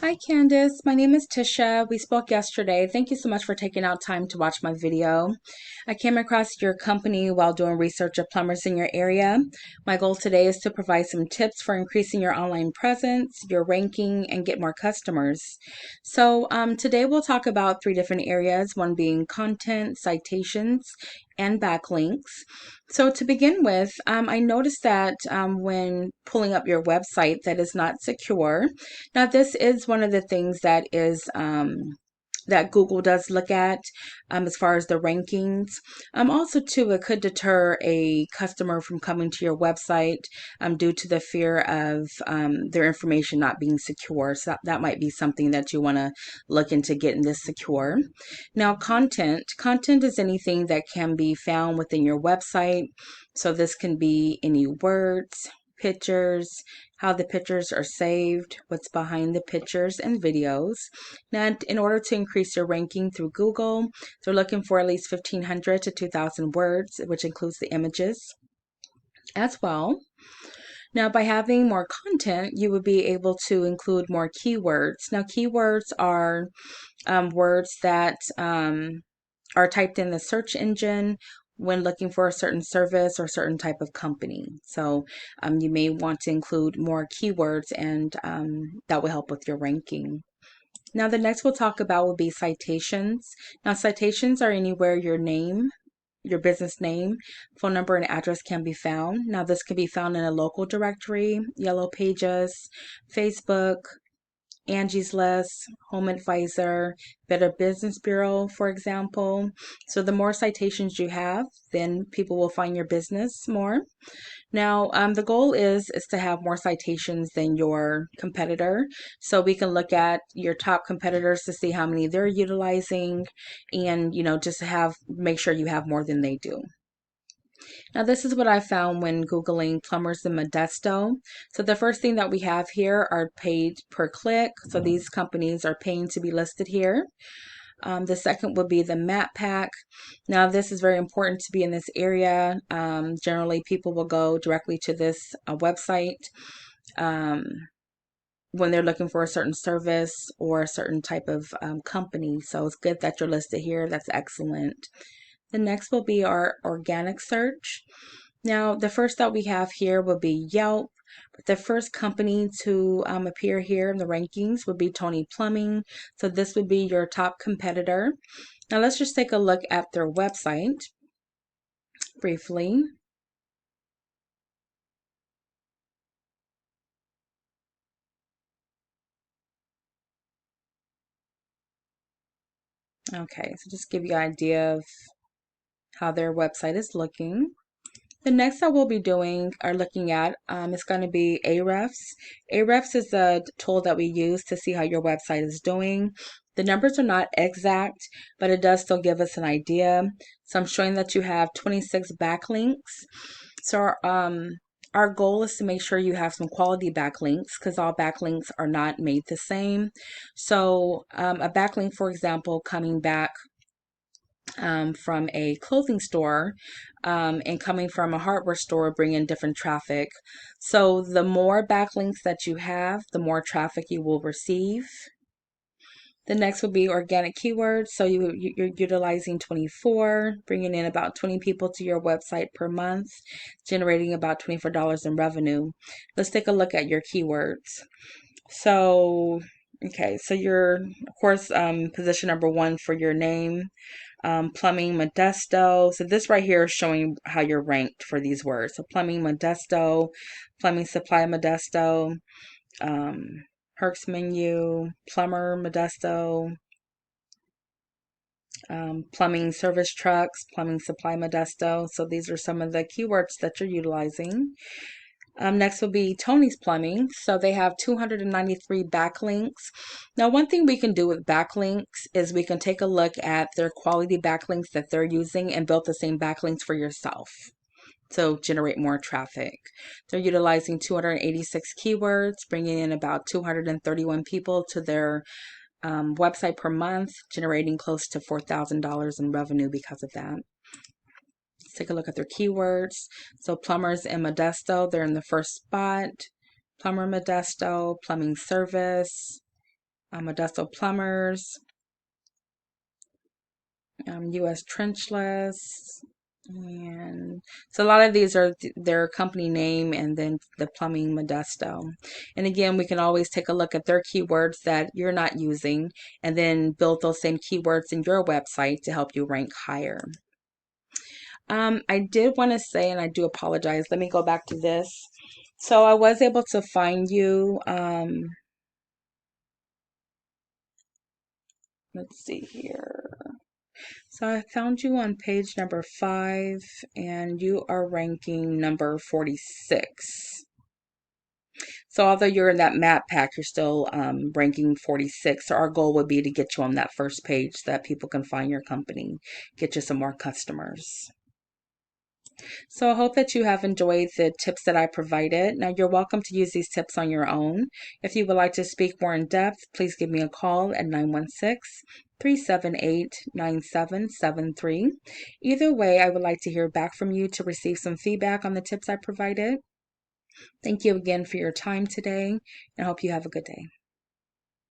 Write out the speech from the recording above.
Hi Candice, my name is Tisha. We spoke yesterday. Thank you so much for taking out time to watch my video. I came across your company while doing research of plumbers in your area. My goal today is to provide some tips for increasing your online presence, your ranking, and get more customers. Today we'll talk about three different areas, one being content, citations, and backlinks. So to begin with, I noticed that when pulling up your website that is not secure. Now, this is one of the things that Google does look at as far as the rankings. Also, too, it could deter a customer from coming to your website due to the fear of their information not being secure. So that might be something that you want to look into getting this secure. Now, content is anything that can be found within your website. So this can be any words, pictures, how the pictures are saved, what's behind the pictures and videos. Now, in order to increase your ranking through Google, they're looking for at least 1,500 to 2,000 words, which includes the images as well. Now, by having more content, you would be able to include more keywords. Now, keywords are words that are typed in the search engine when looking for a certain service or certain type of company. So you may want to include more keywords, and that will help with your ranking. Now, the next we'll talk about will be citations. Now, citations are anywhere your business name, phone number, and address can be found. Now, this can be found in a local directory, Yellow Pages, Facebook, Angie's List, Home Advisor, Better Business Bureau, for example. So the more citations you have, then people will find your business more. Now, the goal is to have more citations than your competitor. So we can look at your top competitors to see how many they're utilizing, and just make sure you have more than they do. Now, this is what I found when Googling plumbers in Modesto. So the first thing that we have here are paid per click. So these companies are paying to be listed here. The second would be the map pack. Now, this is very important to be in this area. Generally, people will go directly to this website um, when they're looking for a certain service or a certain type of company. So it's good that you're listed here. That's excellent. The next will be our organic search. Now, the first that we have here will be Yelp. But the first company to appear here in the rankings would be Tony Plumbing. So this would be your top competitor. Now, let's just take a look at their website briefly. Okay, so just give you an idea of how their website is looking. The next that we'll be doing or looking at is going to be Ahrefs. Ahrefs is a tool that we use to see how your website is doing. The numbers are not exact, but it does still give us an idea. So I'm showing that you have 26 backlinks. So our goal is to make sure you have some quality backlinks because all backlinks are not made the same. So a backlink, for example, coming back from a clothing store and coming from a hardware store bring in different traffic. So the more backlinks that you have, the more traffic you will receive. The next will be organic keywords. So you're utilizing 24, bringing in about 20 people to your website per month, generating about $24 in revenue. Let's take a look at your keywords. So, okay, so you're, of course, position number one for your name. Plumbing Modesto. So this right here is showing how you're ranked for these words. So plumbing Modesto, plumbing supply Modesto, Herk's menu, plumber Modesto, plumbing service trucks, plumbing supply Modesto. So these are some of the keywords that you're utilizing. Next will be Tony's Plumbing. So they have 293 backlinks. Now, one thing we can do with backlinks is we can take a look at their quality backlinks that they're using and build the same backlinks for yourself. So generate more traffic. They're utilizing 286 keywords, bringing in about 231 people to their website per month, generating close to $4,000 in revenue because of that. Let's take a look at their keywords. So plumbers in Modesto, they're in the first spot. Plumber Modesto, plumbing service, Modesto Plumbers, U.S. Trenchless, and so a lot of these are their company name and then the plumbing Modesto. And again, we can always take a look at their keywords that you're not using and then build those same keywords in your website to help you rank higher. I did want to say, and I do apologize, let me go back to this. So I was able to find you, let's see here. So I found you on page number 5, and you are ranking number 46. So although you're in that map pack, you're still ranking 46. So our goal would be to get you on that first page so that people can find your company, get you some more customers. So I hope that you have enjoyed the tips that I provided. Now you're welcome to use these tips on your own. If you would like to speak more in depth, please give me a call at 916-378-9773. Either way, I would like to hear back from you to receive some feedback on the tips I provided. Thank you again for your time today, and I hope you have a good day.